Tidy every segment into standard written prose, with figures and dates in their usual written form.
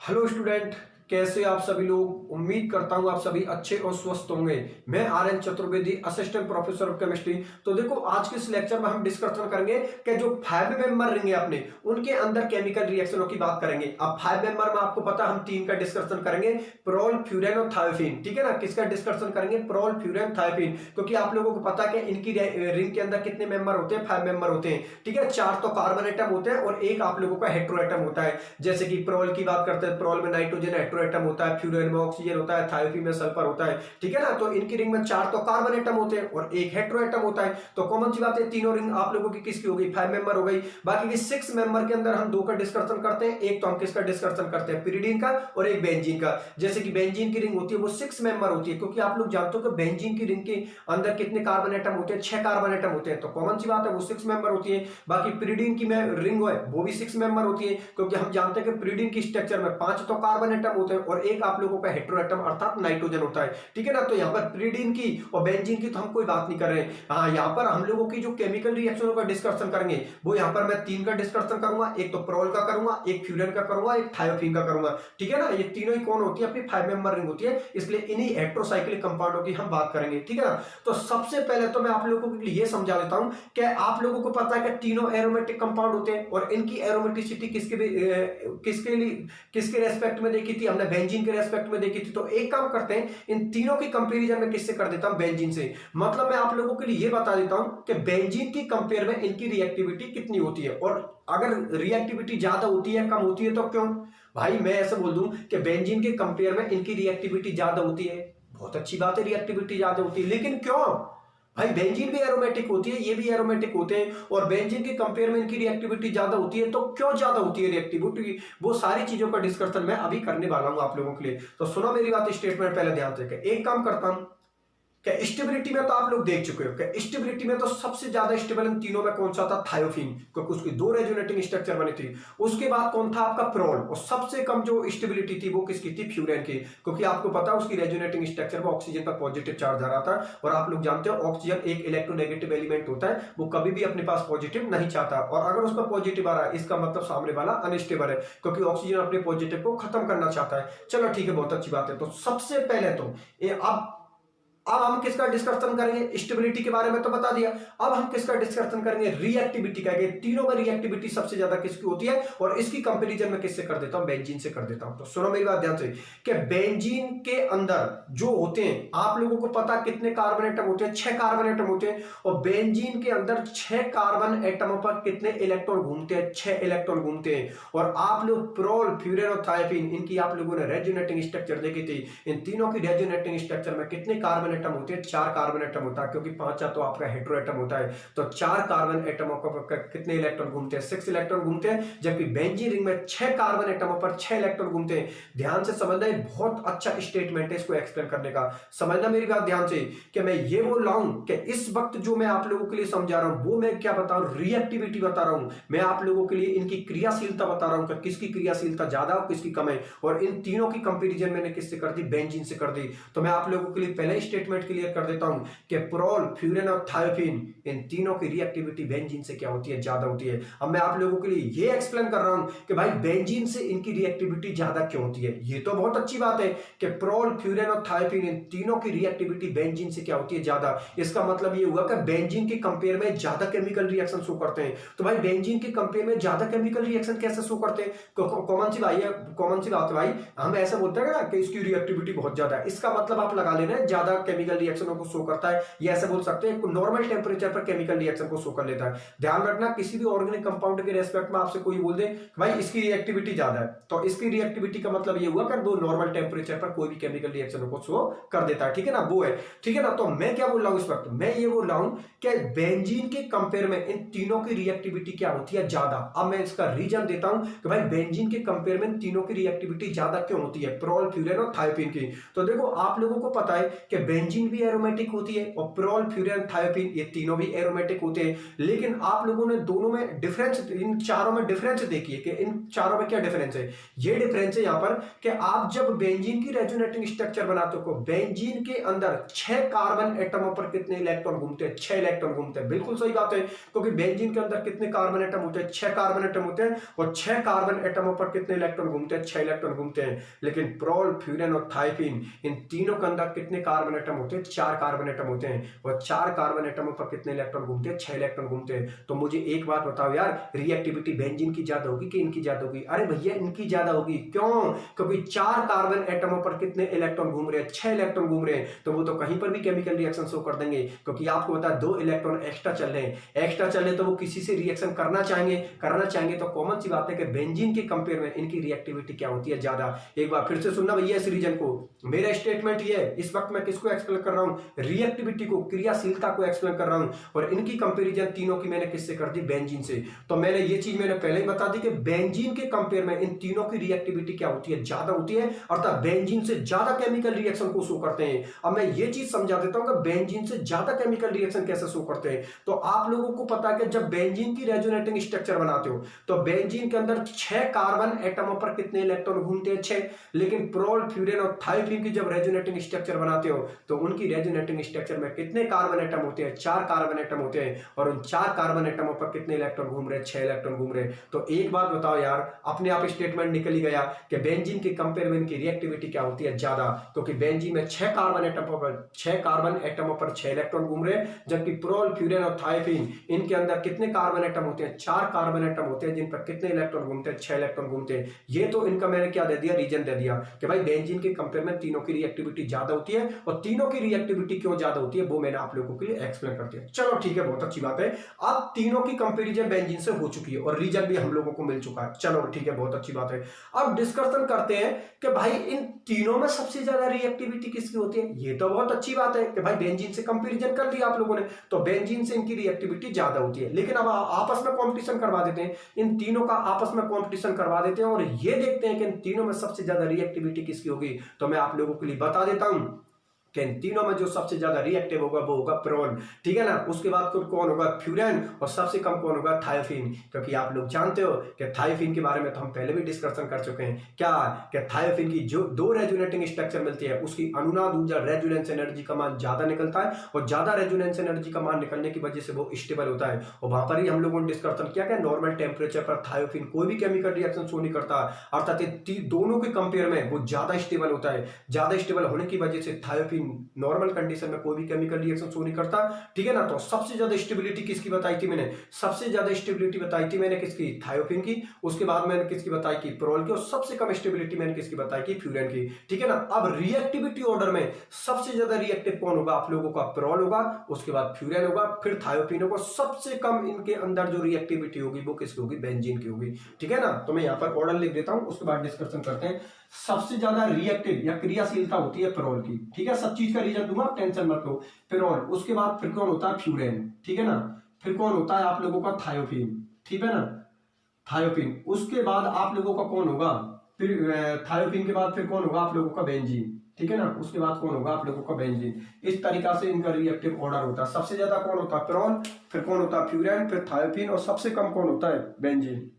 Hello student, कैसे आप सभी लोग। उम्मीद करता हूं आप सभी अच्छे और स्वस्थ होंगे। मैं RN. Chaturvedi, assistant professor of chemistry. तो देखो, आज के इस लेक्चर में हम डिस्कशन करेंगे कि जो 5 मेंबर रहेंगे अपने, उनके अंदर केमिकल रिएक्शनों की बात करेंगे। अब 5 मेंबर में आपको पता, हम 3 का डिस्कशन करेंगे, प्रोल, फ्यूरेन और थायोफिन। ठीक है ना। किसका डिस्कशन करेंगे? प्रोल, फ्यूरेन, थायोफिन। क्योंकि आप लोगों को पता है कि इनकी रिंग के अंदर कितने मेंबर होते हैं? 5 मेंबर होते हैं। ठीक है। 4 तो कार्बन एटम होते हैं और एक आप लोगों का हेटेरो एटम होता है। जैसे कि प्रोल की बात करते हैं, प्रोल में नाइट्रोजन हेटेरो एटम होता है, फ्यूरेन में ऑक्सीजन होता है, थायोफिन में सल्फर होता है। ठीक है ना। तो इनकी रिंग में 4 तो कार्बन एटम होते हैं और एक हेटेरो एटम होता है। तो कॉमन सी बात है, तीनों रिंग आप लोगों की किसकी हो गई? 5 मेंबर हो गई। बाकी की 6 मेंबर के अंदर हम 2 का डिस्कशन करते हैं। एक तो हम किसका डिस्कशन करते हैं? पिरिडीन का, और एक बेंजीन का। जैसे कि बेंजीन की रिंग होती है वो 6 मेंबर होती है, क्योंकि आप लोग जानते हो कि बेंजीन की रिंग के अंदर कितने कार्बन एटम होते हैं? 6 कार्बन एटम होते हैं। तो कॉमन सी बात है, वो 6 मेंबर होती है। बाकी पिरिडीन की रिंग है वो भी 6 मेंबर होती है, क्योंकि हम जानते हैं कि पिरिडीन की स्ट्रक्चर में 5 तो कार्बन एटम होते हैं और एक आप लोगों का हेटेरो एटम अर्थात नाइट्रोजन होता है। ठीक है ना। तो यहाँ पर पिरिडीन की और बेंजीन की तो हम कोई बात नहीं कर रहे हैं। हाँ, यहाँ पर हम लोगों की जो केमिकल रिएक्शनों का डिस्कशन करेंगे, वो यहाँ पर मैं 3 का डिस्कशन करूंगा। एक तो प्रोल का करूंगा, एक फ्यूरेन का करूंगा, एक थायोफिन का करूंगा। ठीक है ना। ये तीनों ही कौन होती है? अपनी 5 मेंबर रिंग होती है, इसलिए इन्हीं हेटेरोसाइक्लिक कंपाउंडों की हम बात करेंगे। ठीक है ना। तो सबसे पहले तो मैं आप लोगों के लिए ये समझा देता हूं कि आप लोगों को पता है कि तीनों एरोमेटिक कंपाउंड होते हैं और इनकी एरोमेटिसिटी किसके रेस्पेक्ट में देखी थी? हमने बेंजीन के रेस्पेक्ट में देखी थी। तो एक काम करते हैं, इन तीनों की कंपैरिजन में किससे कर देता हूं? बेंजीन से। मतलब मैं आप लोगों के लिए ये बता देता हूं कि बेंजीन की कंपेयर में इनकी रिएक्टिविटी कितनी होती है, और अगर रिएक्टिविटी ज्यादा होती है, कम होती है, तो क्यों? भाई मैं ऐसे बोल दूं कि बेंजीन के कंपेयर में इनकी रिएक्टिविटी ज्यादा होती है। बहुत अच्छी बात है, रिएक्टिविटी ज्यादा होती है, लेकिन क्यों? भाई बेंजीन भी एरोमेटिक होती है, ये भी एरोमेटिक होते हैं, और बेंजीन के कंपेयर में इनकी रिएक्टिविटी ज्यादा होती है। तो क्यों ज्यादा होती है रिएक्टिविटी? वो सारी चीजों का डिस्कशन मैं अभी करने वाला हूं आप लोगों के लिए। तो सुनो मेरी बात, स्टेटमेंट पहले ध्यान से। एक काम करता हूं, क्या स्टेबिलिटी में तो आप लोग देख चुके हो, क्या स्टेबिलिटी में तो सबसे ज्यादा स्टेबल इन तीनों में कौन सा था? थायोफिन, क्योंकि उसकी 2 रेजोनेटिंग स्ट्रक्चर बनी थी। उसके बाद कौन था? आपका प्रोल। और सबसे कम जो स्टेबिलिटी थी वो किसकी थी? फ्यूरेन की, क्योंकि आपको पता है उसकी रेजोनेटिंग स्ट्रक्चर में ऑक्सीजन पर पॉजिटिव चार्ज आ रहा था, और आप लोग जानते हो ऑक्सीजन एक इलेक्ट्रोनेगेटिव एलिमेंट होता है, वो कभी भी अपने पास पॉजिटिव नहीं चाहता, और अगर उस पर पॉजिटिव आ रहा है इसका मतलब सामने वाला अनस्टेबल है, क्योंकि ऑक्सीजन अपने पॉजिटिव को खत्म करना चाहता है। चलो ठीक है, बहुत अच्छी बात है। तो सबसे पहले तो अब हम किसका डिस्कशन करेंगे? स्टेबिलिटी के बारे में तो बता दिया। अब हम किसका डिस्कशन करेंगे? रिएक्टिविटी का। तीनों में रिएक्टिविटी सबसे ज्यादा किसकी होती है, और इसकी कंपैरिजन में किससे कर देता हूं? बेंजीन से कर देता हूं। तो सुनो मेरी बात ध्यान से, कि बेंजीन के अंदर जो होते हैं, आप लोगों को पता कितने कार्बन एटम होते हैं? 6 कार्बन एटम होते हैं, और बेंजीन के अंदर 6 कार्बन एटमों पर कितने इलेक्ट्रॉन घूमते हैं? 6 इलेक्ट्रॉन घूमते हैं। और आप लोग प्रोल, फ्यूरेन और थायोफिन, इनकी आप लोगों ने रेजोनेटिंग स्ट्रक्चर देखी थी। इन तीनों की रेजोनेटिंग स्ट्रक्चर में कितने कार्बन एटम होते हैं? 4 कार्बन एटम होता है, क्योंकि 5 तो आपका हेटेरो एटम होता है। तो 4 कार्बन एटमों पर कितने इलेक्ट्रॉन घूमते हैं? 6 इलेक्ट्रॉन घूमते हैं, जबकि बेंजीन रिंग में 6 कार्बन एटमों पर 6 इलेक्ट्रॉन घूमते हैं। ध्यान से समझना, ये बहुत अच्छा स्टेटमेंट है, इसको एक्सप्लेन करने का। समझना मेरी बात ध्यान से, कि मैं ये बोल रहा हूं कि इस वक्त जो मैं आप लोगों के लिए समझा रहा हूं, वो मैं क्या बता रहा हूं? रिएक्टिविटी बता रहा हूं। मैं आप लोगों के लिए इनकी क्रियाशीलता बता रहा हूं कि किसकी क्रियाशीलता ज्यादा और किसकी कम है, और इन तीनों की कंपैरिजन मैंने किससे कर दी? बेंजीन से कर दी। तो मैं आप लोगों के लिए पहले स्टेटमेंट क्लियर कर देता हूं कि प्रोल, फ्यूरेन और थायोफिन, इन तीनों की रिएक्टिविटी बेंजीन से क्या होती है? ज्यादा होती है। अब मैं आप लोगों के लिए ये एक्सप्लेन कर रहा हूं कि भाई बेंजीन से इनकी रिएक्टिविटी ज्यादा क्यों होती है। ये तो बहुत अच्छी बात है कि प्रोल, फ्यूरेन और थायोफिन, इन तीनों की रिएक्टिविटी बेंजीन से क्या होती है? ज्यादा। इसका मतलब ये हुआ कि बेंजीन के कंपेयर में ज्यादा केमिकल रिएक्शन शो करते हैं। तो भाई बेंजीन के कंपेयर में ज्यादा केमिकल रिएक्शन कैसे शो करते हैं? कॉमन सी बात है भाई, हम ऐसा बोलते हैं ना कि इसकी रिएक्टिविटी बहुत ज्यादा है, इसका मतलब आप लगा लेना ज्यादा केमिकल रिएक्शनों को शो करता है, ये ऐसे बोल सकते हैं नॉर्मल टेम्परेचर पर केमिकल रिएक्शन को शो कर लेता है। ध्यान रखना, किसी भी ऑर्गेनिक कंपाउंड के रेस्पेक्ट में आपसे कोई बोल दे भाई इसकी रिएक्टिविटी ज्यादा है, तो इसकी रिएक्टिविटी का मतलब ये हुआ कि वो नॉर्मल टेम्परेचर पर कोई भी केमिकल रिएक्शन को शो कर देता है। ठीक है ना, वो है। ठीक है ना। तो मैं क्या बोल रहा हूं इस वक्त? मैं ये बोल रहा हूं कि बेंजीन के कंपेयर में इन तीनों की रिएक्टिविटी क्या होती है? ज्यादा। अब मैं इसका रीजन देता हूं कि भाई बेंजीन के कंपेयर में इन तीनों की रिएक्टिविटी ज्यादा क्यों होती है? प्रोल, फ्यूरेन और थायोफिन की। तो देखो, आप लोगों को पता है कि बेंजीन भी एरोमेटिक होती है और प्रोल, फ्यूरेन, थायोपीन ये तीनों भी एरोमेटिक होते हैं। लेकिन आप लोगों ने दोनों में डिफरेंस, इन चारों में डिफरेंस देखिए कि इन चारों में क्या डिफरेंस है। ये डिफरेंस है यहाँ पर कि आप जब बेंजीन की रेजोनेटिंग स्ट्रक्चर बनाते हो, बेंजीन के अंदर 6 कार्बन एटमों पर कितने इलेक्ट्रॉन घूमते हैं? 6 इलेक्ट्रॉन घूमते हैं। बिल्कुल सही बात है, क्योंकि बेंजीन के अंदर कितने कार्बन एटम होते हैं? 6 कार्बन एटम होते हैं और 6 कार्बन एटमों पर कितने इलेक्ट्रॉन घूमते हैं? 6 इलेक्ट्रॉन घूमते हैं। लेकिन प्रोल, फ्यूरेन और थायोपीन इन तीनों के अंदर कितने कार्बन एटम होते हैं? 4 कार्बन एटम होते हैं और 4 कार्बन एटमों पर कितने इलेक्ट्रॉन घूमते हैं? 6 इलेक्ट्रॉन घूमते हैं। तो मुझे एक बात बताओ यार, रिएक्टिविटी बेंजीन की ज्यादा होगी कि इनकी ज्यादा होगी? अरे भैया इनकी ज्यादा होगी। क्यों? क्योंकि 4 कार्बन एटमों पर कितने इलेक्ट्रॉन घूम रहे हैं? 6 इलेक्ट्रॉन घूम रहे हैं। तो वो तो कहीं पर भी केमिकल रिएक्शन शो कर देंगे, क्योंकि आपको पता है 2 इलेक्ट्रॉन एक्स्ट्रा चल रहे हैं। एक्स्ट्रा चल रहे तो वो किसी से रिएक्शन करना चाहेंगे तो कॉमन सी बात है कि बेंजीन के कंपेयर में इनकी रिएक्टिविटी क्या होती है? ज्यादा। एक बार फिर से सुनना भैया इस रीजन को। मेरा स्टेटमेंट ये है, इस वक्त मैं किसको एक्सप्लेन कर रहा हूं? रिएक्टिविटी को, क्रियाशीलता को एक्सप्लेन कर रहा हूं। और इनकी कंपेरिजन तीनों की मैंने किससे कर दी? बेंजीन से। तो मैंने ये चीज मैंने पहले ही बता दी कि बेंजीन के कंपेयर में इन तीनों की रिएक्टिविटी क्या होती है? ज्यादा होती है, अर्थात बेंजीन से ज्यादा केमिकल रिएक्शन को शो करते हैं। अब मैं ये चीज समझा देता हूं कि बेंजीन से ज्यादा केमिकल रिएक्शन कैसे शो करते हैं। तो आप लोगों को पता है कि जब बेंजीन की रेजोनेटिंग स्ट्रक्चर बनाते हो तो बेंजीन के अंदर 6 कार्बन एटमों पर कितने इलेक्ट्रॉन घूमते हैं? 6। लेकिन प्रोल, फ्यूरेन और थायोपीन की जब रेजोनेटिंग स्ट्रक्चर बनाते हो तो उनकी रेजोनेटिंग स्ट्रक्चर में कितने कार्बन एटम होते हैं? 4 कार्बन एटम होते हैं और उन 4 कार्बन एटमों पर कितने इलेक्ट्रॉन घूम रहे हैं? 6 इलेक्ट्रॉन घूम रहे हैं। तो एक बात बताओ यार, अपने आप स्टेटमेंट निकल ही गया कि बेंजीन के कंपेयर में इनकी रिएक्टिविटी क्या होती है? ज्यादा, क्योंकि बेंजीन में 6 कार्बन एटमों पर 6 इलेक्ट्रॉन घूम रहे हैं, जबकि प्रोल, फ्यूरेन और थायोपीन इनके अंदर कितने कार्बन एटम होते हैं? 4 कार्बन एटम होते हैं, जिन पर कितने इलेक्ट्रॉन घूमते हैं? 6 इलेक्ट्रॉन घूमते हैं। ये तो इनका मैंने क्या दे दिया? रीजन दे दिया कि भाई बेंजीन के कंपेयर में तीनों की रिएक्टिविटी ज्यादा होती है। और तीनों की रिएक्टिविटी क्यों ज्यादा होती है वो मैंने आप लोगों के लिए एक्सप्लेन कर दिया। चलो ठीक है, बहुत अच्छी बात है। अब तीनों की कंपेरिजन बेंजीन से हो चुकी है और रीजन भी हम लोगों को मिल चुका है। चलो ठीक है, बहुत अच्छी बात है। अब डिस्कशन करते हैं कि भाई इन तीनों में सबसे ज्यादा रिएक्टिविटी किसकी होती है? ये तो बहुत अच्छी बात है कि भाई बेंजीन से कंपैरिजन कर दिया आप लोगों ने, तो बेंजीन से इनकी रिएक्टिविटी ज्यादा होती है। लेकिन अब आपस में कंपटीशन करवा देते हैं, इन तीनों का आपस में कंपटीशन करवा देते हैं और ये देखते हैं कि इन तीनों में सबसे ज्यादा रिएक्टिविटी किसकी होगी। तो मैं आप लोगों के लिए बता देता हूं कि इन तीनों में जो सबसे ज्यादा रिएक्टिव होगा वो होगा प्रोल, ठीक है ना। उसके बाद कौन होगा? फ्यूरेन। और सबसे कम कौन होगा? थायोपीन। क्योंकि आप लोग जानते हो कि थायोपीन के बारे में तो हम पहले भी डिस्कशन कर चुके हैं। क्या कि थायोपीन की जो 2 रेजोनेटिंग स्ट्रक्चर मिलती है उसकी अनुनाद ऊर्जा, रेजोनेंस एनर्जी का मान ज्यादा निकलता है और ज्यादा रेजोनेंस एनर्जी का मान निकलने की वजह से वो स्टेबल होता है। और वहां पर ही हम लोगों ने डिस्कशन किया कि नॉर्मल टेम्परेचर पर थायोपीन कोई भी केमिकल रिएक्शन शो नहीं करता, अर्थात दोनों के कंपेयर में वो ज्यादा स्टेबल होता है। ज्यादा स्टेबल होने की वजह से थायोपीन नॉर्मल कंडीशन में कोई भी केमिकल रिएक्शन शो नहीं करता, ठीक है ना। तो सबसे ज्यादा स्टेबिलिटी किसकी बताई थी मैंने? सबसे ज्यादा स्टेबिलिटी बताई थी मैंने किसकी? थायोपीन की। उसके बाद मैंने किसकी बताई की? प्रोल की। और सबसे कम स्टेबिलिटी मैंने किसकी बताई की? फ्यूरेन की, ठीक है ना। अब रिएक्टिविटी ऑर्डर में सबसे ज्यादा रिएक्टिव कौन होगा आप लोगों का? प्रोल होगा, उसके बाद फ्यूरेन होगा, फिर थायोपीन होगा। सबसे कम इनके अंदर जो रिएक्टिविटी होगी वो किसकी होगी? बेंजीन की होगी, ठीक है ना। तो मैं यहां पर ऑर्डर लिख देता हूं, उसके बाद डिस्कशन करते हैं। सबसे ज्यादा रिएक्टिव या क्रियाशीलता होती है प्रोल की, ठीक है। सब चीज का रीजन दूंगा, टेंशन मत लो। प्रोल, उसके बाद फिर कौन होता है? फ्यूरेन, ठीक है ना। फिर कौन होता है आप लोगों का? थायोपीन, ठीक है ना। थायोपीन। उसके बाद आप लोगों का कौन होगा? फिर थायोपीन के बाद फिर कौन होगा आप लोगों का? बेंजीन, ठीक है ना। उसके बाद कौन होगा आप लोगों का? बेंजीन। इस तरीका से इनका रिएक्टिव ऑर्डर होता है। सबसे ज्यादा कौन होता है? प्रोल, फिर कौन होता है? फ्यूरेन, फिर थायोपीन और सबसे कम कौन होता है? बेंजीन।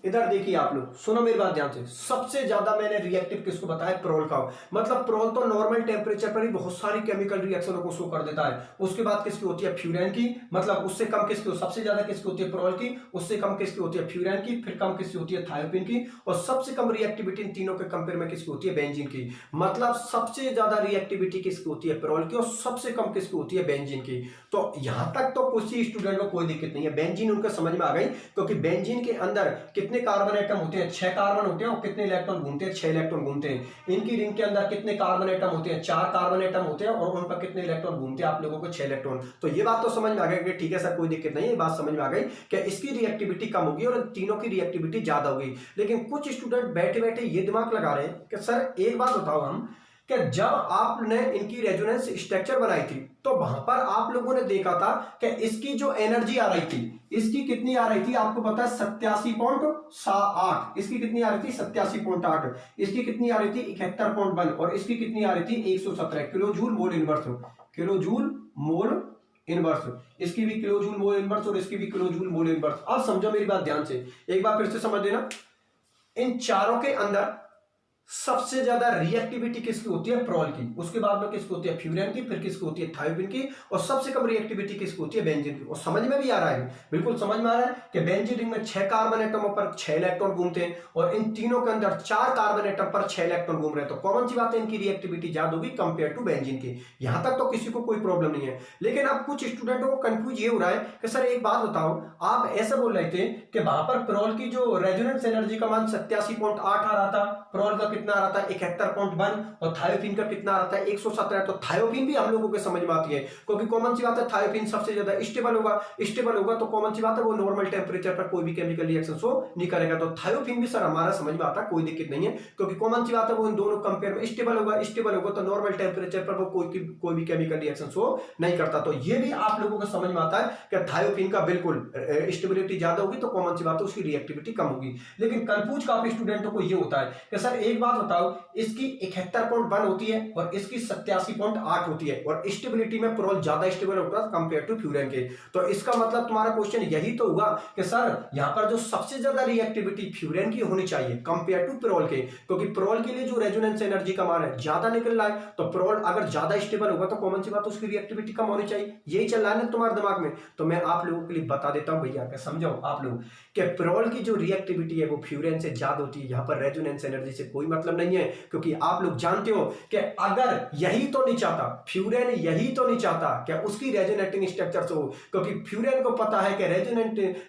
इधर देखिए आप लोग, सुनो मेरी बात ध्यान से। सबसे ज्यादा मैंने रिएक्टिव किसको बताया? प्रोल का। मतलब प्रोल तो नॉर्मल टेम्परेचर पर ही बहुत सारी केमिकल रिएक्शनों को शो कर देता है। उसके बाद किसकी होती है? फ्यूरेन की। मतलब उससे कम किसकी? सबसे ज्यादा किसकी होती है? प्रोल की। उससे कम किसकी होती है? फ्यूरेन की। फिर कम किसकी होती है? थायोपीन की। और सबसे कम रिएक्टिविटी इन तीनों के कंपेयर में किसकी होती है? बेंजीन की। मतलब सबसे ज्यादा रिएक्टिविटी किसकी होती है? प्रोल की। और सबसे कम किसकी होती है? बेंजीन की। तो यहां तक तो कुछ ही स्टूडेंट को कोई दिक्कत नहीं है, बेंजीन उनको समझ में आ गई, क्योंकि बेंजीन के अंदर कितने कार्बन एटम होते हैं? 6 कार्बन होते हैं। और कितने इलेक्ट्रॉन घूमते हैं? 6 इलेक्ट्रॉन घूमते हैं। इनकी रिंग के अंदर कितने कार्बन एटम होते हैं? 4 कार्बन एटम होते हैं और उन पर कितने इलेक्ट्रॉन घूमते हैं आप लोगों को? 6 इलेक्ट्रॉन। तो ये बात तो समझ में आ गई कि ठीक है सर कोई दिक्कत नहीं है, ये बात समझ में आ गई कि इसकी रिएक्टिविटी कम होगी और तीनों की रिएक्टिविटी ज्यादा होगी। लेकिन कुछ स्टूडेंट बैठे बैठे ये दिमाग लगा रहे हैं कि सर एक बात बताओ हम, कि जब आपने इनकी रेजोनेंस स्ट्रक्चर बनाई थी तो वहां पर आप लोगों ने देखा था कि इसकी जो एनर्जी आ रही थी, इसकी कितनी आ रही थी आपको पता है 87.8, इसकी कितनी आ रही थी 87.8, इसकी कितनी आ रही थी 71.1 और इसकी कितनी आ रही थी 117 kilo joule mole inverse, kilo joule mole inverse, इसकी भी किलो जूल मोल इनवर्स और इसकी भी किलो जूल मोल इनवर्स। अब समझो मेरी बात ध्यान से, एक बार फिर से समझ लेना, इन चारों के अंदर सबसे ज्यादा रिएक्टिविटी किसकी होती है प्रॉल की, उसके बाद में किसकी होती है फ्यूरेन की, फिर किसकी होती है थायोपिन की, और सबसे कम रिएक्टिविटी किसकी होती है बेंजीन की। और समझ में भी आ रहा है, बिल्कुल समझ में आ रहा है कि बेंजीन रिंग में 6 कार्बन एटमों पर 6 इलेक्ट्रॉन घूमते हैं और इन तीनों के अंदर 4 कार्बन एटम पर 6 इलेक्ट्रॉन घूम रहे हैं, तो कॉमन सी बात है इनकी रिएक्टिविटी ज्यादा होगी कंपेयर टू बेंजीन की। यहां तक तो किसी को कोई प्रॉब्लम नहीं है। लेकिन अब कुछ स्टूडेंटों को कंफ्यूज ये हो रहा है कि सर एक बात बताओ, आप ऐसे बोल रहे थे कि वहां पर प्रॉल की जो रेजोनेंस एनर्जी का मान 87.8 आ रहा था, प्रॉल का कितना आ रहा था 71.1 और थायोपिन का कितना आ रहा था 117, तो थायोपिन भी हम लोगों के समझ में आती है, क्योंकि कॉमन सी बात है थायोपिन सबसे ज्यादा स्टेबल होगा तो कॉमन सी बात है वो नॉर्मल टेंपरेचर पर कोई भी केमिकल रिएक्शन शो नहीं करेगा, तो थायोपिन भी सर हमारा समझ में आता है, कोई दिक्कत नहीं है, क्योंकि कॉमन सी बात है वो इन दोनों कंपेयर में स्टेबल होगा तो नॉर्मल टेंपरेचर पर वो कोई भी केमिकल रिएक्शन शो नहीं करता। तो ये भी आप लोगों को समझ में आता है कि थायोपिन का बिल्कुल स्टेबिलिटी ज्यादा होगी तो कॉमन सी बात है उसकी रिएक्टिविटी कम होगी। लेकिन कंफ्यूज काफी स्टूडेंटों को ये होता है कि सर एक बात बताओ, इसकी 71.1 होती है और इसकी 87.8 होती है और स्टेबिलिटी में प्रॉल ज्यादा स्टेबल होता है कंपेयर टू फ्यूरेन के, तो इसका मतलब तुम्हारा क्वेश्चन यही तो हुआ कि सर यहां पर जो सबसे ज्यादा रिएक्टिविटी फ्यूरेन की होनी चाहिए कंपेयर टू प्रॉल के, क्योंकि प्रॉल के लिए जो रेजोनेंस एनर्जी का मान है ज्यादा निकल रहा है, तो प्रॉल अगर ज्यादा स्टेबल होगा तो कॉमन सी बात उसकी रिएक्टिविटी कम होनी चाहिए। यही चल रहा है ना तुम्हारे दिमाग में, तो मैं आप लोगों के लिए बता देता हूं भैया, समझो आप लोग कि प्रॉल की जो रिएक्टिविटी है वो फ्यूरेन से ज्यादा होती है, यहां पर रेजोनेंस एनर्जी से कोई मतलब नहीं है, क्योंकि आप लोग जानते हो कि अगर यही तो नहीं चाहता फ्यूरेन, यही तो नहीं चाहता कि उसकी रेजोनेटिंग स्ट्रक्चर हो, क्योंकि फ्यूरेन को पता है कि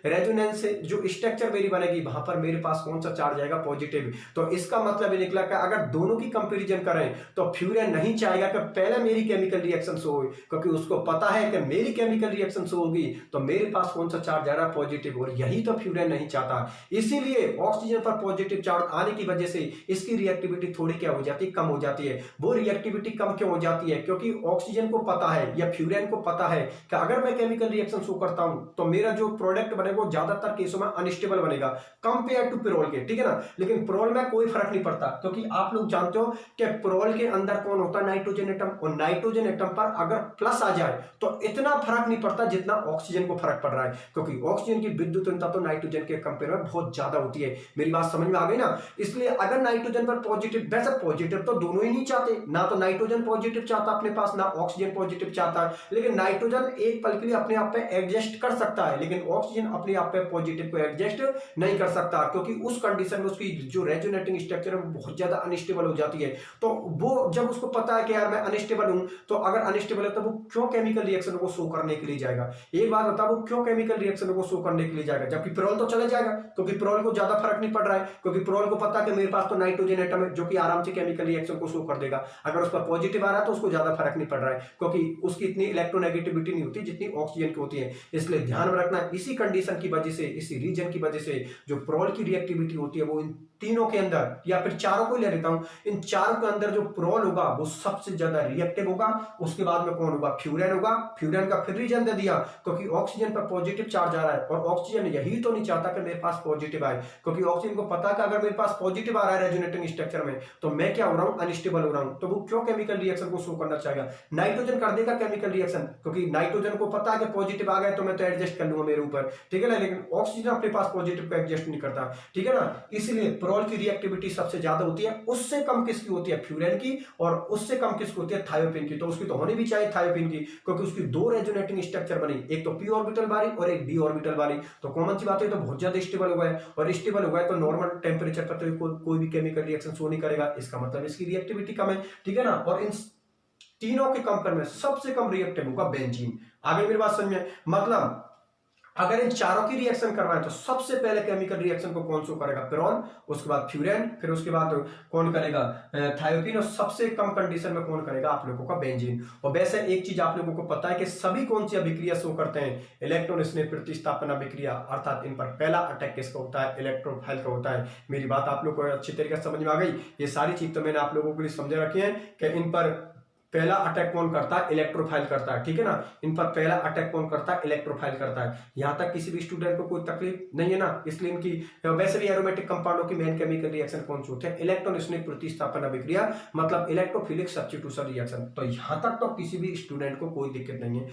रेजोनेंस से जो स्ट्रक्चर मेरी बनेगी वहां पर मेरे पास कौन सा चार्ज आएगा पॉजिटिव, तो इसका मतलब ये निकला कि अगर दोनों की कंपैरिजन करें तो फ्यूरेन नहीं चाहेगा कि पहले मेरी केमिकल रिएक्शन शो हो, क्योंकि उसको पता है कि मेरी केमिकल रिएक्शन शो होगी तो मेरे पास कौन सा चार्ज आ रहा है पॉजिटिव, और यही तो फ्यूरेन नहीं चाहता। इसीलिए ऑक्सीजन पर पॉजिटिव चार्ज आने की वजह से इसकी रिएक्टिविटी थोड़ी क्या हो जाती है, कम हो जाती है। वो रिएक्टिविटी कम क्यों हो जाती है, क्योंकि ऑक्सीजन को पता है या फ्यूरेन को पता है कि अगर मैं केमिकल रिएक्शन शो करता हूं तो मेरा जो प्रोडक्ट बनेगा वो ज्यादातर केसों में अनस्टेबल बनेगा कंपेयर टू पेरोल के, ठीक है ना। लेकिन पेरोल में कोई फर्क नहीं पड़ता, क्योंकि आप लोग जानते हो कि पेरोल के अंदर कौन होता है नाइट्रोजन एटम, और नाइट्रोजन एटम पर अगर प्लस आ जाए तो इतना फर्क नहीं पड़ता जितना ऑक्सीजन को फर्क पड़ रहा है, क्योंकि ऑक्सीजन की विद्युतता तो नाइट्रोजन के कंपेयर में बहुत ज्यादा होती है। मेरी बात समझ में आ गई ना। इसलिए अगर नाइट्रोजन पर पॉजिटिव, वैसे पॉजिटिव तो दोनों ही नहीं चाहते, ना तो नाइट्रोजन पॉजिटिव चाहता अपने पास, ना ऑक्सीजन पॉजिटिव चाहता है, लेकिन नाइट्रोजन एक पल के लिए अपने आप पे एडजस्ट कर सकता है, लेकिन ऑक्सीजन अपने आप पे पॉजिटिव को एडजस्ट नहीं कर सकता, क्योंकि उस कंडीशन में उसकी जो रेजोनेटिंग स्ट्रक्चर है वो बहुत ज्यादा अनस्टेबल हो जाती है। तो वो जब उसको पता है कि यार मैं अनस्टेबल हूं, तो अगर अनस्टेबल है तो वो क्यों केमिकल रिएक्शन को शो करने के लिए जाएगा, एक बात बता, वो क्यों केमिकल रिएक्शन को शो करने के लिए जाएगा, जबकि पेरोल तो चले जाएगा, क्योंकि पेरोल को ज्यादा फर्क नहीं पड़ रहा है, क्योंकि पेरोल को पता है कि मेरे पास तो नाइट्रोजन एटम है जो कि आराम से केमिकल रिएक्शन को शो कर देगा। अगर उस पर पॉजिटिव आ रहा है तो उसको ज्यादा फर्क नहीं पड़ रहा है, क्योंकि उसकी इतनी इलेक्ट्रोनेगेटिविटी नहीं होती जितनी ऑक्सीजन की होती है। इसलिए ध्यान में रखना, इसी कंडीशन की वजह से, इसी रीजन की वजह से जो पेरोल की रिएक्टिविटी होती है वो इन तीनों के अंदर, या फिर चारों को ले लेता हूं, इन चारों के अंदर जो पेरोल होगा वो सबसे ज्यादा रिएक्टिव होगा। उसके बाद में कौन होगा, फ्यूरेन होगा। फ्यूरेन का फिर रीजन दे दिया, क्योंकि ऑक्सीजन पर पॉजिटिव चार्ज आ रहा है और ऑक्सीजन यही तो नहीं चाहता कि मेरे पास पॉजिटिव आए, क्योंकि ऑक्सीजन को पता है कि अगर मेरे पास पॉजिटिव आ रहा है रेजोनेटिंग स्ट्रक्चर में तो मैं क्या हो रहा हूं, अनस्टेबल हो रहा हूं, तो वो क्यों केमिकल रिएक्शन को शो करना चाहेगा। नाइट्रोजन कर देगा केमिकल रिएक्शन, क्योंकि नाइट्रोजन को पता है कि पॉजिटिव आ गया तो मैं तो एडजस्ट कर लूंगा मेरे ऊपर, ठीक है ना, लेकिन ऑक्सीजन अपने पास पॉजिटिव को एडजस्ट नहीं करता, ठीक है ना। इसलिए पेरोल की रिएक्टिविटी सबसे ज्यादा होती है, उससे कम किसकी होती है, फ्यूरेन की, और उससे कम किसकी होती है, थायोपिन की। तो उसकी तो होनी भी चाहिए थायोपिन की, क्योंकि उसकी दो रेजोनेटिंग स्ट्रक्चर बनी, एक तो पी ऑर्बिटल वाली और एक डी ऑर्बिटल वाली, तो कॉमन सी बात है तो बहुत ज्यादा स्टेबल हो गया, और स्टेबल हो गया तो नॉर्मल टेम्परेचर पर तो कोई भी केमिकल रिएक्शन शो नहीं करेगा, इसका मतलब इसकी रिएक्टिविटी कम है, ठीक है ना। और इन तीनों के कंपेयर में सबसे कम रिएक्टिव होगा बेंजीन। आगे मेरी बात समझ में, मतलब अगर इन चारों की रिएक्शन करवाएं तो सबसे पहले केमिकल रिएक्शन को कौन शो करेगा, पेरोल, उसके बाद फ्यूरेन, फिर उसके बाद कौन करेगा, थायोपिन, और सबसे कम कंडीशन में कौन करेगा आप लोगों का बेंजीन। और वैसे एक चीज आप लोगों को पता है कि सभी कौन सी अभिक्रिया शो करते हैं, इलेक्ट्रॉन स्नेह प्रतिस्थापन अभिक्रिया, अर्थात इन पर पहला अटैक किसका होता है, इलेक्ट्रोफाइल का होता है। मेरी बात आप लोग को अच्छी तरीके से समझ में आ गई। ये सारी चीज तो मैंने आप लोगों के लिए समझा रखी है कि इन पर पहला अटैक कौन करता है? इलेक्ट्रोफाइल करता है, ठीक है ना। इन पर पहला अटैक कौन करता है? इलेक्ट्रोफाइल करता है। यहां तक किसी भी स्टूडेंट को कोई तकलीफ नहीं है ना। इसलिए इनकी वैसे भी एरोमेटिक कंपाउंडों की मेन केमिकल रिएक्शन कौन से होते हैं? इलेक्ट्रॉन स्नेह प्रतिस्थापन अभिक्रिया, मतलब इलेक्ट्रोफिलिक सब्स्टिट्यूशन रिएक्शन। तो यहां तक तो किसी भी स्टूडेंट को कोई दिक्कत नहीं है।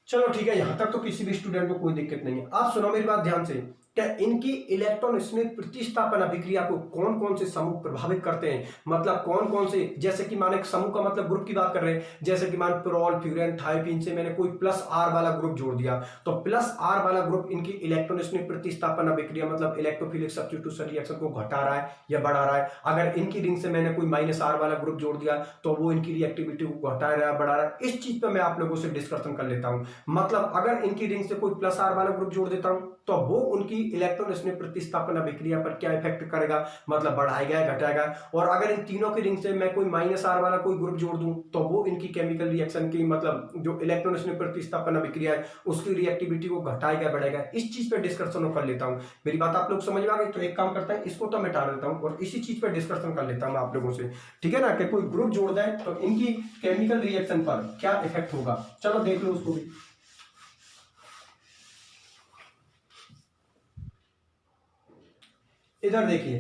चलो ठीक है, यहां तक तो किसी भी स्टूडेंट को कोई दिक्कत नहीं है। आप सुनो मेरी बात ध्यान से, क्या इनकी इलेक्ट्रॉन स्नेह प्रतिस्थापन अभिक्रिया को कौन कौन से समूह प्रभावित करते हैं? मतलब कौन कौन से, जैसे कि माने समूह का मतलब ग्रुप की बात कर रहे हैं, जैसे कि मान प्रोल, फ्यूरेन, थायोफीन से मैंने कोई प्लस आर वाला ग्रुप जोड़ दिया, तो प्लस आर वाला ग्रुप इनकी इलेक्ट्रॉन स्नेह प्रतिस्थापन अभिक्रिया मतलब इलेक्ट्रोफिलिक सब्स्टिट्यूशन रिएक्शन को घटा रहा है या बढ़ा रहा है। अगर इनकी रिंग से मैंने कोई माइनस आर वाला ग्रुप जोड़ दिया तो वो इनकी रिएक्टिविटी को घटा रहा है, बढ़ा रहा है। इस चीज पर मैं आप लोगों से डिस्कशन कर लेता हूं। मतलब अगर इनकी रिंग से कोई प्लस आर वाला ग्रुप जोड़ देता हूं तो वो उनकी इलेक्ट्रॉन स्नेह प्रतिस्थापन अभिक्रिया पर क्या इफेक्ट करेगा, मतलब बढ़ाएगा या घटाएगा। और अगर इन तीनों की रिंग से मैं कोई माइनस आर वाला कोई ग्रुप जोड़ दूं तो वो इनकी केमिकल रिएक्शन की मतलब जो इलेक्ट्रॉन स्नेह प्रतिस्थापन अभिक्रिया है उसकी रिएक्टिविटी को घटाएगा बढ़ाएगा। इस चीज पर डिस्कशन कर लेता हूं। मेरी बात आप लोग समझ में आ गई? तो एक काम करता है, इसको तो मिटा देता हूं और इसी चीज पर डिस्कशन कर लेता हूं आप लोगों से, ठीक है ना। कि कोई ग्रुप जोड़ दें तो इनकी केमिकल रिएक्शन पर क्या इफेक्ट होगा। चलो देख लो उसको भी। इधर देखिए,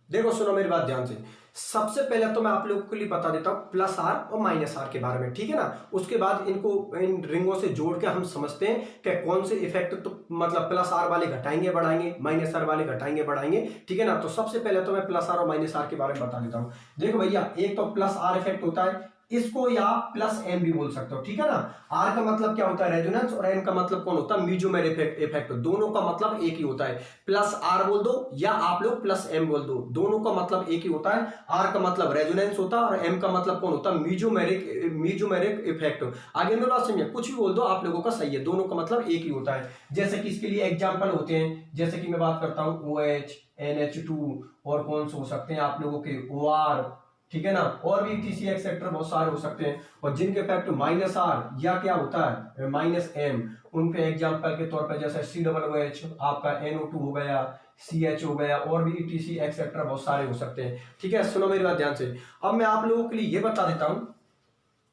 देखो सुनो मेरी बात ध्यान से। सबसे पहले तो मैं आप लोगों के लिए बता देता हूं प्लस आर और माइनस आर के बारे में, ठीक है ना। उसके बाद इनको इन रिंगों से जोड़ के हम समझते हैं कि कौन से इफेक्ट तो मतलब प्लस आर वाले घटाएंगे बढ़ाएंगे, माइनस आर वाले घटाएंगे बढ़ाएंगे, ठीक है ना। तो सबसे पहले तो मैं प्लस आर और माइनस आर के बारे में बता देता हूं। देखो भैया, एक तो प्लस आर इफेक्ट होता है, इसको या प्लस एम भी बोल सकते हो, ठीक है ना। आर का मतलब क्या होता है? रेजोनेंस, और एम का मतलब कौन होता है? मीजोमेर इफेक्ट। दोनों का मतलब एक ही होता है। प्लस आर बोल दो या आप लोग प्लस एम बोल दो, दोनों का मतलब एक ही होता है। आर का मतलब रेजोनेंस होता है और एम का मतलब कौन होता है? Mesomeric effect. आगे में बात समझिए, कुछ भी बोल दो आप लोगों का सही है, दोनों का मतलब एक ही होता है। जैसे कि इसके लिए एग्जाम्पल होते हैं, जैसे कि मैं बात करता हूं OH, NH2, और कौन से हो सकते हैं आप लोगों के OR, ठीक है ना। और भी TC एक्सेट्रा बहुत सारे हो सकते हैं। और जिनके इफेक्ट माइनस आर या क्या होता है माइनस एम, उन पे एग्जांपल के तौर पर जैसे COOH, आपका NO2 हो गया, CH हो गया, और भी TC एक्सेट्रा बहुत सारे हो सकते हैं, ठीक है। सुनो मेरी बात ध्यान से। अब मैं आप लोगों के लिए ये बता देता हूं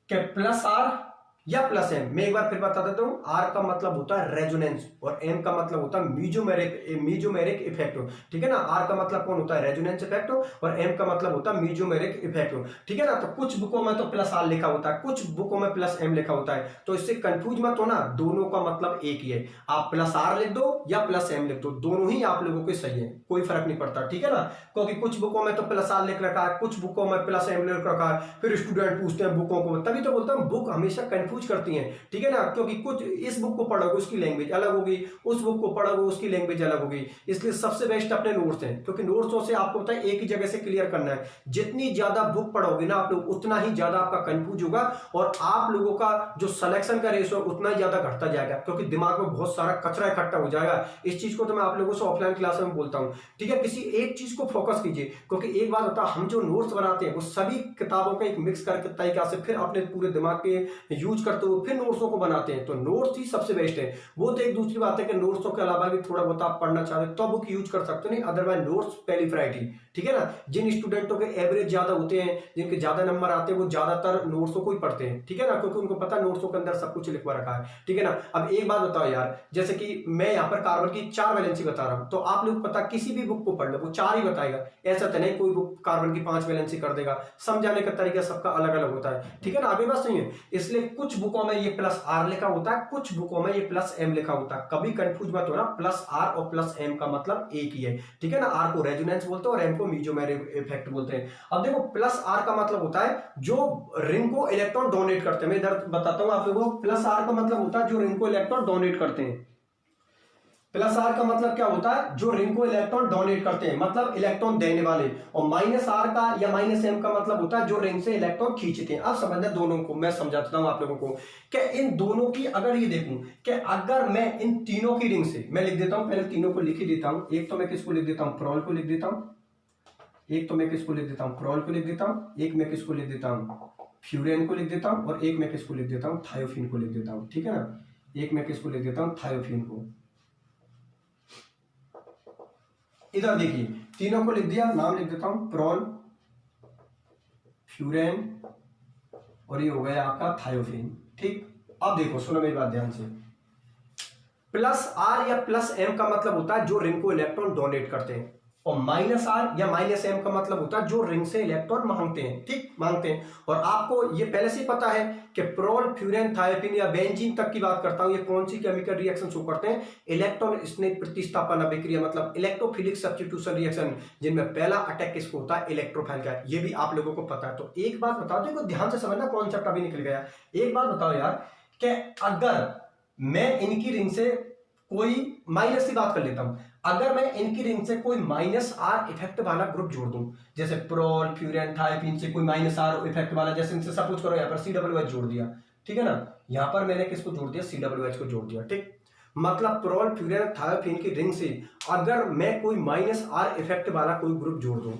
कि प्लस आर या प्लस एम, मैं एक बार फिर बता देता हूं। आर का मतलब होता है रेजोनेंस और एम का मतलब होता है मीजोमेरिक इफेक्ट, ठीक है ना। आर का मतलब कौन होता है? रेजोनेंस इफेक्ट, और एम का मतलब होता है मीजोमेरिक इफेक्ट, ठीक है ना। तो कुछ बुकों में तो प्लस आर लिखा होता है, कुछ बुकों में प्लस एम लिखा होता है, तो इससे कंफ्यूज मत होना, दोनों का मतलब एक ही है। आप प्लस आर लिख दो या प्लस एम लिख दो, दोनों ही आप लोगों के सही है, कोई फर्क नहीं पड़ता, ठीक है ना। क्योंकि कुछ बुकों में तो प्लस आर लिख रखा है, कुछ बुकों में प्लस एम लिख रखा है, फिर स्टूडेंट पूछते हैं बुकों को, तभी तो बोलता हूं बुक हमेशा कंफ्यूज करती हैं, ठीक है ना। क्योंकि कुछ इस बुक को पढ़ोगे उसकी लैंग्वेज अलग होगी, उस बुक को पढ़ोगे उसकी लैंग्वेज अलग होगी। इसलिए सबसे बेस्ट अपने नोट्स हैं, क्योंकि नोट्सों से आपको पता है एक ही जगह से क्लियर करना है। जितनी ज्यादा बुक पढ़ोगे ना आप लोग, उतना ही ज्यादा आपका कंफ्यूज होगा और आप लोगों का जो सिलेक्शन का रेशो उतना ही ज्यादा घटता जाएगा, क्योंकि दिमाग में बहुत सारा कचरा इकट्ठा हो जाएगा। इस चीज को तो मैं आप लोगों से ऑफलाइन क्लास में बोलता हूं, ठीक है। किसी एक चीज को फोकस कीजिए, क्योंकि एक बात होता है, हम जो नोट्स बनाते हैं वो सभी किताबों का एक मिक्स करके तरीका से फिर अपने पूरे दिमाग के यूज करते हुए फिर नोट्सों को बनाते हैं, तो नोट्स ही सबसे बेस्ट है। वो तो एक दूसरी बात है कि नोट्सों के अलावा भी थोड़ा बहुत आप पढ़ना चाहते तो बुक यूज कर सकते हो, नहीं अदरवाइज नोट्स पहली प्रायोरिटी, ठीक है ना। जिन स्टूडेंटों के एवरेज ज्यादा होते हैं, जिनके ज्यादा नंबर आते हैं, वो ज्यादातर नोट्सों को ही पढ़ते हैं, ठीक है ना, क्योंकि उनको पता है नोट्सों के अंदर सब कुछ लिखवा रखा है, ठीक है ना। अब एक बात बताओ यार, जैसे कि मैं यहाँ पर कार्बन की 4 वैलेंसी बता रहा हूं, तो आप लोग पता किसी भी बुक को पढ़ लो वो 4 ही बताएगा, ऐसा तो नहीं कोई बुक कार्बन की 5 वैलेंसी कर देगा। समझाने का तरीका सबका अलग अलग होता है, ठीक है ना। आगे बात सही है। इसलिए कुछ बुकों में ये प्लस आर लिखा होता है, कुछ बुकों में ये प्लस एम लिखा होता है, कभी कंफ्यूज मत होना। प्लस आर और प्लस एम का मतलब एक ही है, ठीक है ना। आर को रेजोनेंस बोलते हैं और एम को मीजोमेरिक इफेक्ट बोलते हैं। अब देखो प्लस आर का मतलब होता है जो रिंग को इलेक्ट्रॉन डोनेट करते हैं। मैं इधर बताता हूं आप लोगों को, प्लस आर का मतलब होता है जो रिंग को इलेक्ट्रॉन डोनेट करते हैं। प्लस आर का मतलब क्या होता है? जो रिंग को इलेक्ट्रॉन डोनेट करते हैं, मतलब इलेक्ट्रॉन देने वाले। और माइनस आर का या माइनस एम का मतलब होता है जो रिंग से इलेक्ट्रॉन खींचते हैं। अब समझना दोनों को, मैं समझाता हूं आप लोगों को कि इन दोनों की अगर ये देखूं कि अगर मैं इन तीनों की रिंग से, मैं लिख देता हूं, पहले तीनों को लिख ही देता हूं। एक तो मैं किसको लिख देता हूं? प्रोल को लिख देता हूं। एक तो मैं किसको लिख देता हूं? प्रोल को लिख देता हूं। एक मैं किसको लिख देता हूं? फ्यूरेन को लिख देता हूं। और एक मैं किसको लिख देता हूं? थायोफिन को लिख देता हूं, ठीक है ना। एक मैं किसको लिख देता हूं? थायोफिन को। इधर देखिए, तीनों को लिख दिया, नाम लिख देता हूं, प्रोल, फ्यूरेन, और ये हो गया आपका थायोफेन। ठीक, अब देखो सुनो मेरी बात ध्यान से, प्लस आर या प्लस एम का मतलब होता है जो रिंग को इलेक्ट्रॉन डोनेट करते हैं, और माइनस आर या माइनस एम का मतलब होता है जो रिंग से इलेक्ट्रॉन मांगते हैं। ठीक, मांगते हैं। और आपको ये पहले से ही पता है कि प्रोल, फ्यूरेन, थायोफिन या बेंजीन तक की बात करता हूं, ये कौन सी केमिकल रिएक्शन शो करते हैं? इलेक्ट्रॉन स्नेह प्रतिस्थापन अभिक्रिया, मतलब इलेक्ट्रोफिलिक सब्स्टिट्यूशन रिएक्शन, जिनमें पहला अटैक किसको होता है? इलेक्ट्रोफाइल का। ये भी आप लोगों को पता है। तो एक बात बताओ, देखो ध्यान से समझना, कॉन्सेप्ट अभी निकल गया। एक बात बताओ यार, कि अगर मैं इनकी रिंग से कोई माइनस की बात कर लेता हूं, अगर मैं इनकी रिंग से कोई माइनस आर इफेक्ट वाला ग्रुप जोड़ दूं, जैसे प्रोल, फ्यूरेन, थायोफिन से कोई माइनस आर इफेक्ट वाला, जैसे इनसे सपोज करो यहां पर COOH जोड़ दिया, ठीक है ना, यहां पर मैंने किसको जोड़ दिया? COOH को जोड़ दिया। ठीक, मतलब प्रोल, फ्यूरेन, थायोफिन की रिंग से अगर मैं कोई माइनस आर इफेक्ट वाला कोई ग्रुप जोड़ दूं,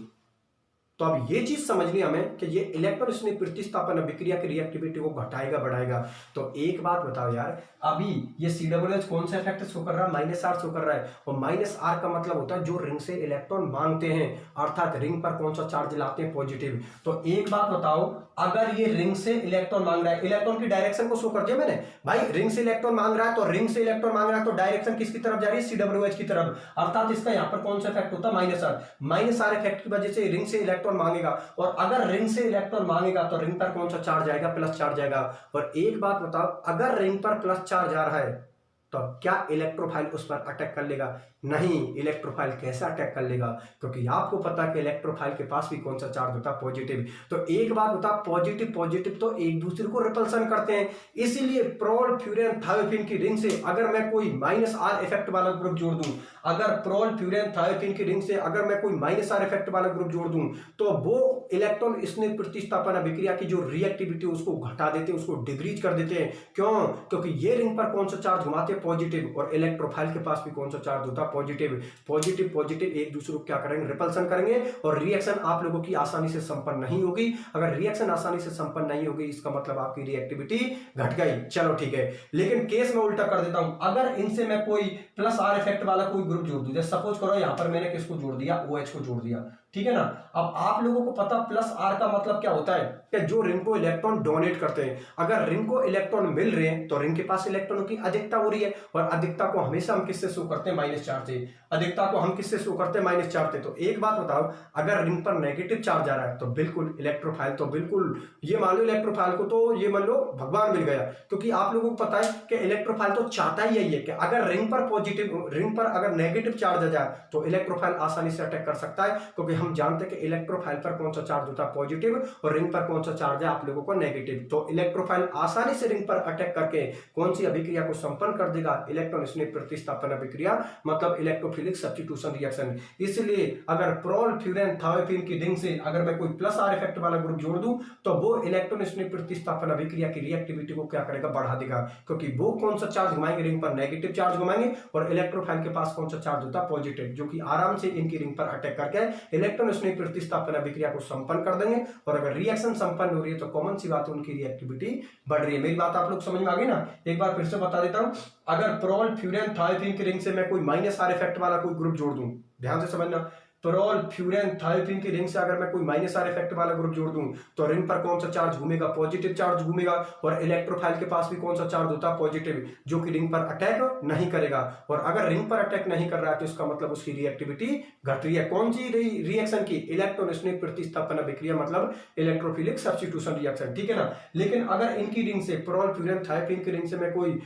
तो अब ये चीज समझनी हमें कि ये इलेक्ट्रॉन स्नेह प्रतिस्थापन अभिक्रिया की रिएक्टिविटी को घटाएगा बढ़ाएगा। तो एक बात बताओ यार, अभी ये COOH कौन सा इफेक्ट शो कर रहा है? माइनस आर शो कर रहा है, और माइनस आर का मतलब होता है जो रिंग से इलेक्ट्रॉन मांगते हैं, अर्थात रिंग पर कौन सा चार्ज लाते हैं? पॉजिटिव। तो एक बात बताओ, अगर ये रिंग से इलेक्ट्रॉन मांग रहा है, इलेक्ट्रॉन की डायरेक्शन को शो कर दिया मैंने भाई, रिंग से इलेक्ट्रॉन मांग रहा है, तो रिंग से इलेक्ट्रॉन मांग रहा है तो डायरेक्शन किसकी तरफ जा रही है? COOH की तरफ। अर्थात इसका यहां पर कौन सा इफेक्ट होता है? Minus R. Minus R effect की वजह से रिंग से इलेक्ट्रॉन मांगेगा, और अगर रिंग से इलेक्ट्रॉन मांगेगा तो रिंग पर कौन सा चार्ज आएगा? प्लस चार्ज आएगा। और एक बात बताओ, अगर रिंग पर प्लस चार्ज आ रहा है तो क्या इलेक्ट्रोफाइल उस पर अटैक कर लेगा? नहीं, इलेक्ट्रोफाइल कैसे अटैक कर लेगा? क्योंकि आपको पता है कि इलेक्ट्रोफाइल के पास भी कौन सा चार्ज होता है? पॉजिटिव। तो एक बात बता, पॉजिटिव पॉजिटिव तो एक दूसरे को रिपल्सन करते हैं, इसीलिए प्रोल, फ्यूरेन, थायोफिन की रिंग से अगर मैं कोई माइनस आर इफेक्ट वाला ग्रुप जोड़ दूं, अगर प्रोल, फ्यूरेन, थायोफिन की रिंग से अगर मैं कोई माइनस आर इफेक्ट वाला ग्रुप जोड़ दूं, तो वो इलेक्ट्रॉन स्नेह प्रतिस्थापन अभिक्रिया की जो रिएक्टिविटी उसको घटा देते हैं, उसको डिक्रीज कर देते हैं। क्यों? क्योंकि ये रिंग पर कौन सा चार्ज घुमाते हैं? पॉजिटिव, और इलेक्ट्रोफाइल के पास भी कौन सा चार्ज होता है? पॉजिटिव। पॉजिटिव पॉजिटिव एक दूसरे को क्या करेंगे? रिपल्सन करेंगे, और रिएक्शन आप लोगों की आसानी से संपन्न नहीं होगी। अगर रिएक्शन आसानी से संपन्न नहीं होगी, इसका मतलब आपकी रिएक्टिविटी घट गई। चलो ठीक है, लेकिन केस में उल्टा कर देता हूं, अगर इनसे मैं कोई प्लस आर इफेक्ट वाला कोई ग्रुप जोड़ दूं, जैसे सपोज करो यहां पर मैंने किसको जोड़ दिया? OH को जोड़ दिया, ठीक है ना। अब आप लोगों को पता प्लस आर का मतलब क्या होता है? कि जो रिंग को इलेक्ट्रॉन डोनेट करते हैं, अगर रिंग को इलेक्ट्रॉन मिल रहे हैं तो रिंग के पास इलेक्ट्रॉनों की अधिकता हो रही है, और अधिकता को हमेशा हम किससे शो करते हैं? माइनस चार्ज से। अधिकता को हम किससे शो करते हैं? माइनस चार्ज से। तो एक बात बताओ, अगर रिंग पर नेगेटिव चार्ज आ रहा है तो बिल्कुल इलेक्ट्रोफाइल तो बिल्कुल, ये मान लो इलेक्ट्रोफाइल को तो ये मान लो भगवान मिल गया, क्योंकि आप लोगों को पता है कि इलेक्ट्रोफाइल तो चाहता ही यही है कि अगर रिंग पर पॉजिटिव, रिंग पर अगर नेगेटिव चार्ज आ जाए तो इलेक्ट्रोफाइल आसानी से अटैक कर सकता है, क्योंकि हम जानते हैं कि इलेक्ट्रोफाइल पर कौन सा चार्ज होता है? पॉजिटिव, और रिंग पर कौन सा चार्ज है? आप लोगों को नेगेटिव। तो इलेक्ट्रोफाइल आसानी से रिंग पर अटैक करके कौन सी अभिक्रिया को संपन्न कर देगा? इलेक्ट्रॉन स्नेह प्रतिस्थापन अभिक्रिया, मतलब इलेक्ट्रोफिलिक सब्स्टिट्यूशन रिएक्शन। इसलिए अगर प्रोल, फ्यूरेन, थायोफिन की रिंग से अगर मैं कोई प्लस आर इफेक्ट वाला ग्रुप जोड़ दूं, तो वो इलेक्ट्रॉन स्नेह प्रतिस्थापन अभिक्रिया की रिएक्टिविटी को क्या करेगा? बढ़ा देगा, क्योंकि वो कौन सा चार्ज घुमाएंगे? रिंग पर नेगेटिव चार्ज घुमाएंगे, और इलेक्ट्रोफाइल के पास कौन सा चार्ज होता है? पॉजिटिव, जो कि आराम से इनकी रिंग पर अटैक करके इलेक्ट्रॉन स्नेह प्रतिस्थापन अभिक्रिया को संपन्न कर देंगे। और अगर रिएक्शन संपन्न हो रही है तो कॉमन सी बात है, उनकी रिएक्टिविटी बढ़ रही है। मेरी बात आप लोग समझ में आ गई ना? एक बार फिर से बता देता हूं, अगर प्रोल, फ्यूरेन, थायोफिन की रिंग से मैं कोई माइनस आर इफेक्ट वाला कोई ग्रुप जोड़ दूं, ध्यान से समझना, प्रोल, फ्यूरेन, थायोफिन की रिंग से अगर मैं कोई माइनस आर इफेक्ट वाला ग्रुप जोड़ दूं, तो रिंग पर कौन सा चार्ज घूमेगा? पॉजिटिव चार्ज घूमेगा, और इलेक्ट्रोफाइल के पास भी कौन सा चार्ज होता है? पॉजिटिव, जो कि रिंग पर अटैक नहीं करेगा। और अगर रिंग पर अटैक नहीं कर रहा है तो इसका मतलब उसकी रिएक्टिविटी घट रही है। कौन सी रिएक्शन की? इलेक्ट्रॉन स्नेह प्रतिस्थापन अभिक्रिया, मतलब इलेक्ट्रोफिलिक सब्स्टिट्यूशन रिएक्शन, ठीक है ना। लेकिन अगर इनकी रिंग से, प्रोल, फ्यूरेन, थायोफिन की रिंग से मैं कोई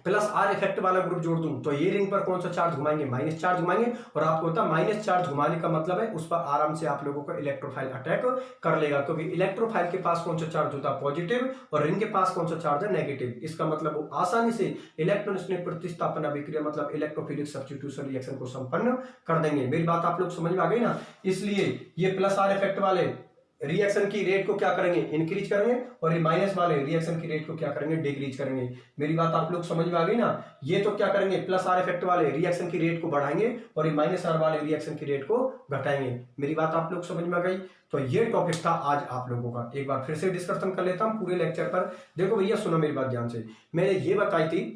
प्लस आर इफेक्ट वाला ग्रुप जोड़ दूं, तो ये रिंग पर कौन सा चार्ज घुमाएंगे? माइनस चार्ज घुमाएंगे, और आपको होता है माइनस चार्ज घुमाने का मतलब है उस पर आराम से आप लोगों को इलेक्ट्रोफाइल अटैक कर लेगा, क्योंकि इलेक्ट्रोफाइल के पास कौन सा चार्ज होता है? पॉजिटिव, और रिंग के पास कौन सा चार्ज है? नेगेटिव। इसका मतलब वो आसानी से इलेक्ट्रॉन स्नेह प्रतिस्थापन अभिक्रिया, मतलब इलेक्ट्रोफिलिक सब्स्टिट्यूशन रिएक्शन को संपन्न कर देंगे। मेरी बात आप लोग समझ में आ गई ना? इसलिए ये प्लस आर इफेक्ट वाले रिएक्शन की रेट को क्या करेंगे? इंक्रीज करेंगे, और ये माइनस वाले रिएक्शन की रेट को क्या करेंगे? डिक्रीज करेंगे। मेरी बात आप लोग समझ में आ गई ना? ये तो क्या करेंगे? प्लस आर इफेक्ट वाले रिएक्शन की रेट को बढ़ाएंगे, और ये माइनस आर वाले रिएक्शन की रेट को घटाएंगे। मेरी बात आप लोग समझ में आ गई? तो ये टॉपिक था आज आप लोगों का। एक बार फिर से डिस्कशन कर लेता हूं पूरे लेक्चर पर। देखो भैया सुनो मेरी बात ध्यान से, मैंने ये बताई थी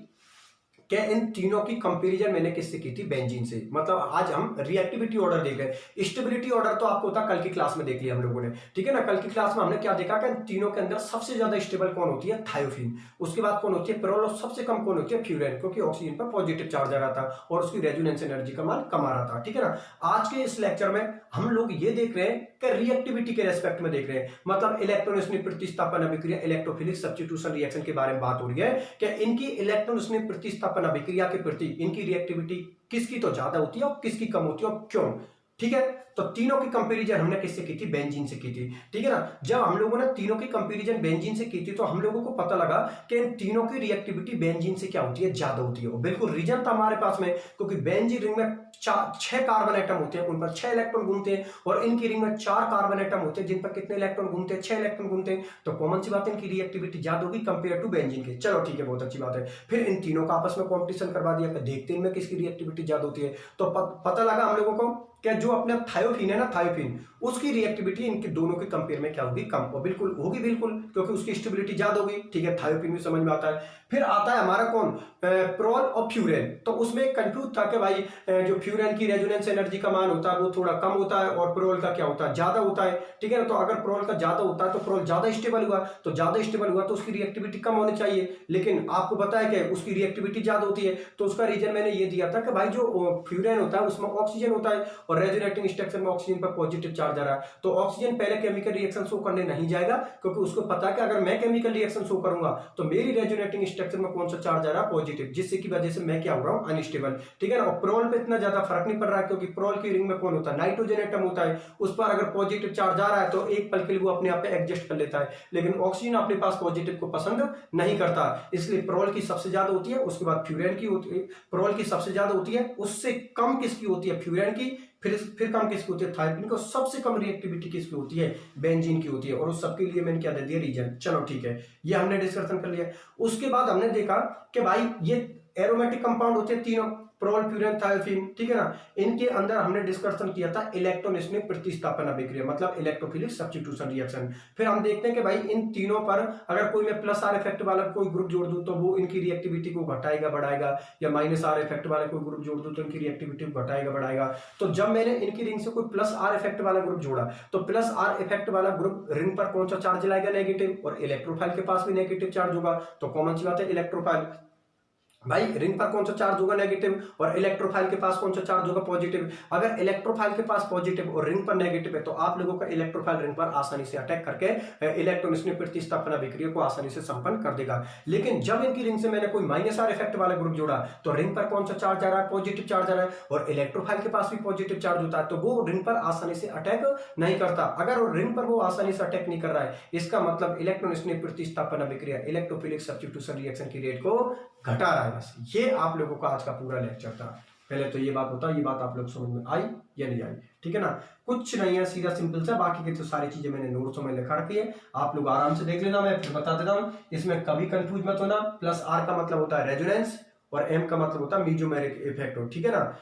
कि इन तीनों की कंपैरिजन मैंने किससे की थी, बेंजीन से। मतलब आज हम रिएक्टिविटी ऑर्डर देख रहे हैं। स्टेबिलिटी ऑर्डर तो आपको होता कल की क्लास में देख लिया हम लोगों ने, ठीक है ना। कल की क्लास में हमने क्या देखा कि इन तीनों के अंदर सबसे ज्यादा स्टेबल कौन होती है, थायोफिन, उसके बाद कौन होती है पेरोल, और सबसे कम कौन होती है, फ्यूरेन, क्योंकि ऑक्सीजन पर पॉजिटिव चार्ज आ रहा था और उसकी रेजोनेंस एनर्जी का मान कम आ रहा था, ठीक है ना। आज के इस लेक्चर में हम लोग ये देख रहे हैं कि रिएक्टिविटी के रेस्पेक्ट में देख रहे हैं, मतलब इलेक्ट्रॉन स्नेह प्रतिस्थापन अभिक्रिया, इलेक्ट्रोफिलिक सब्स्टिट्यूशन रिएक्शन के बारे में बात हो रही है कि इनकी इलेक्ट्रॉन स्नेह प्रतिस्थापन अभिक्रिया के प्रति इनकी रिएक्टिविटी किसकी तो ज्यादा होती है और किसकी कम होती है और क्यों, ठीक है। तो तीनों की कंपैरिजन हमने किससे की थी, बेंजीन से की थी, ठीक है ना। जब हम लोगों ने तीनों की कंपैरिजन बेंजीन से की थी तो हम लोगों को पता लगा कि इन तीनों की रिएक्टिविटी बेंजीन से क्या होती है, ज्यादा होती है। बिल्कुल रीजन था हमारे पास में, क्योंकि बेंजीन रिंग में 6 कार्बन एटम होते हैं, उन पर 6 इलेक्ट्रॉन घूमते हैं, और इनकी रिंग में 4 कार्बन एटम होते हैं जिन पर कितने इलेक्ट्रॉन घूमते हैं, 6 इलेक्ट्रॉन घूमते हैं। तो कॉमन सी बात है, इनकी रिएक्टिविटी ज्यादा होगी कंपेयर टू बेंजीन के। चलो ठीक है, बहुत अच्छी बात है। फिर इन तीनों का आपस में कॉम्पिटिशन करवा दिया, देखते हैं इनमें किसकी रिएक्टिविटी ज्यादा होती है। तो पता लगा हम लोगों को क्या जो अपने थायोफिन है ना, थायोफिन, उसकी रिएक्टिविटी इनके दोनों के कंपेयर में क्या होगी, कम, और बिल्कुल होगी, बिल्कुल, क्योंकि उसकी स्टेबिलिटी ज्यादा होगी, ठीक है। थायोफिन भी समझ में आता है। फिर आता है हमारा कौन, प्रोल और फ्यूरेन। तो उसमें एक कंफ्यूज था कि भाई जो फ्यूरेन की रेजोनेंस एनर्जी का मान होता है वो थोड़ा कम होता है और प्रोल का क्या होता है, ज्यादा होता है, ठीक है ना। तो अगर प्रोल का ज्यादा होता है तो प्रोल ज्यादा स्टेबल हुआ, तो ज्यादा स्टेबल हुआ तो उसकी रिएक्टिविटी कम होनी चाहिए, लेकिन आपको पता है कि उसकी रिएक्टिविटी ज्यादा होती है। तो उसका रीजन मैंने ये दिया था कि भाई जो फ्यूरेन होता है उसमें ऑक्सीजन होता है और रेजोनेटिंग स्ट्रक्चर में ऑक्सीजन पर पॉजिटिव चार्ज आ रहा है, तो ऑक्सीजन पहले केमिकल रिएक्शन शो करने नहीं जाएगा, क्योंकि उसको पता है कि अगर मैं केमिकल रिएक्शन शो करूंगा तो मेरी रेजोनेटिंग स्ट्रक्चर में कौन सा चार्ज आ रहा है, पॉजिटिव, जिससे की वजह से मैं क्या हो रहा हूं, अनस्टेबल, ठीक है ना। और प्रोल पे इतना ज्यादा फर्क नहीं पड़ रहा है, क्योंकि प्रोल की रिंग में कौन होता है, नाइट्रोजन एटम होता है, उस पर अगर पॉजिटिव चार्ज आ रहा है तो एक पल के लिए वो अपने आप पे एडजस्ट कर लेता है, लेकिन ऑक्सीजन अपने पास पॉजिटिव को पसंद नहीं करता, इसलिए प्रोल की सबसे ज्यादा होती है, उसके बाद फ्यूरेन की होती है, प्रोल की सबसे ज्यादा होती है, उससे कम किसकी होती है, फ्यूरेन की, फिर कम किसकी होती है, थायोफिन की, सबसे कम रिएक्टिविटी किसकी होती है, बेंजीन की होती है। और उस सबके लिए मैंने क्या दे दिया, रीजन। चलो ठीक है, ये हमने डिस्कशन कर लिया। उसके बाद हमने देखा कि भाई ये एरोमेटिक कंपाउंड होते हैं तीनों, प्रोल, फ्यूरेन, थायोफिन, ठीक है ना। इनके अंदर हमने डिस्कशन किया था इलेक्ट्रॉन स्नेह प्रतिस्थापन अभिक्रिया, मतलब इलेक्ट्रोफिलिक सब्स्टिट्यूशन रिएक्शन। फिर हम देखते हैं कि भाई इन तीनों पर अगर कोई मैं प्लस आर इफेक्ट वाला कोई ग्रुप जोड़ दूं तो वो इनकी रिएक्टिविटी को घटाएगा बढ़ाएगा, या माइनस आर इफेक्ट वाला कोई ग्रुप जोड़ दूं तो इनकी रिएक्टिविटी को घटाएगा बढ़ाएगा। तो जब मैंने इनकी रिंग से कोई प्लस आर इफेक्ट वाला ग्रुप जोड़ा तो प्लस आर इफेक्ट वाला ग्रुप रिंग पर कौन सा चार्ज लाएगा, नेगेटिव, और इलेक्ट्रोफाइल के पास भी नेगेटिव चार्ज होगा। तो कॉमन सी बात है, इलेक्ट्रोफाइल भाई रिंग पर कौन सा चार्ज होगा, नेगेटिव, और इलेक्ट्रोफाइल के पास कौन सा चार्ज होगा, पॉजिटिव। अगर इलेक्ट्रोफाइल के पास पॉजिटिव और रिंग पर नेगेटिव है तो आप लोगों का इलेक्ट्रोफाइल रिंग पर आसानी से अटैक करके इलेक्ट्रॉन स्नेह प्रतिस्थापन अभिक्रिया को आसानी से संपन्न कर देगा। लेकिन जब इनकी रिंग से मैंने कोई माइनस आर इफेक्ट वाला ग्रुप जोड़ा तो रिंग पर कौन सा चार्ज आ रहा है, पॉजिटिव चार्ज आ रहा है, और इलेक्ट्रोफाइल के पास भी पॉजिटिव चार्ज होता है, तो वो रिंग पर आसानी से अटैक नहीं करता। अगर रिंग पर वो आसानी से अटैक नहीं कर रहा है, इसका मतलब इलेक्ट्रॉन स्नेह प्रतिस्थापन अभिक्रिया, इलेक्ट्रोफिलिक सब्स्टिट्यूशन रिएक्शन की रेट को घटा रहा है। बस ये आप लोगों का आज का पूरा लेक्चर था। पहले तो ये बात होता, ये बात आप लोग समझ में आई या नहीं आई, ठीक है ना। कुछ नहीं है, सीधा सिंपल सा, बाकी की तो सारी चीजें मैंने नोट्स में लिखा रखी है, आप लोग आराम से देख लेना, मैं फिर बता देता हूं, इसमें कभी कंफ्यूज मत होना। प्लस आर का मतलब होता है रेजोनेंस और एम का मतलब होता है मीजोमेरिक इफेक्ट, ठीक है ना।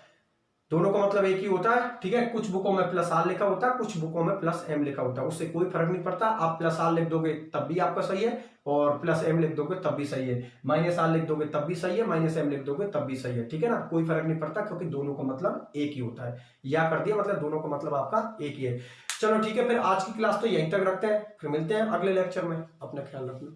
दोनों का मतलब एक ही होता है, ठीक है। कुछ बुकों में प्लस आर लिखा होता है, कुछ बुकों में प्लस एम लिखा होता है, उससे कोई फर्क नहीं पड़ता। आप प्लस आर लिख दोगे तब भी आपका सही है, और प्लस एम लिख दोगे तब भी सही है, माइनस आर लिख दोगे तब भी सही है, माइनस एम लिख दोगे तब भी सही है, ठीक है ना। कोई फर्क नहीं पड़ता, क्योंकि दोनों का मतलब एक ही होता है। या कर दिया मतलब दोनों का मतलब आपका एक ही है। चलो ठीक है, फिर आज की क्लास तो यहीं तक रखते हैं, फिर मिलते हैं अगले लेक्चर में। अपना ख्याल रखना।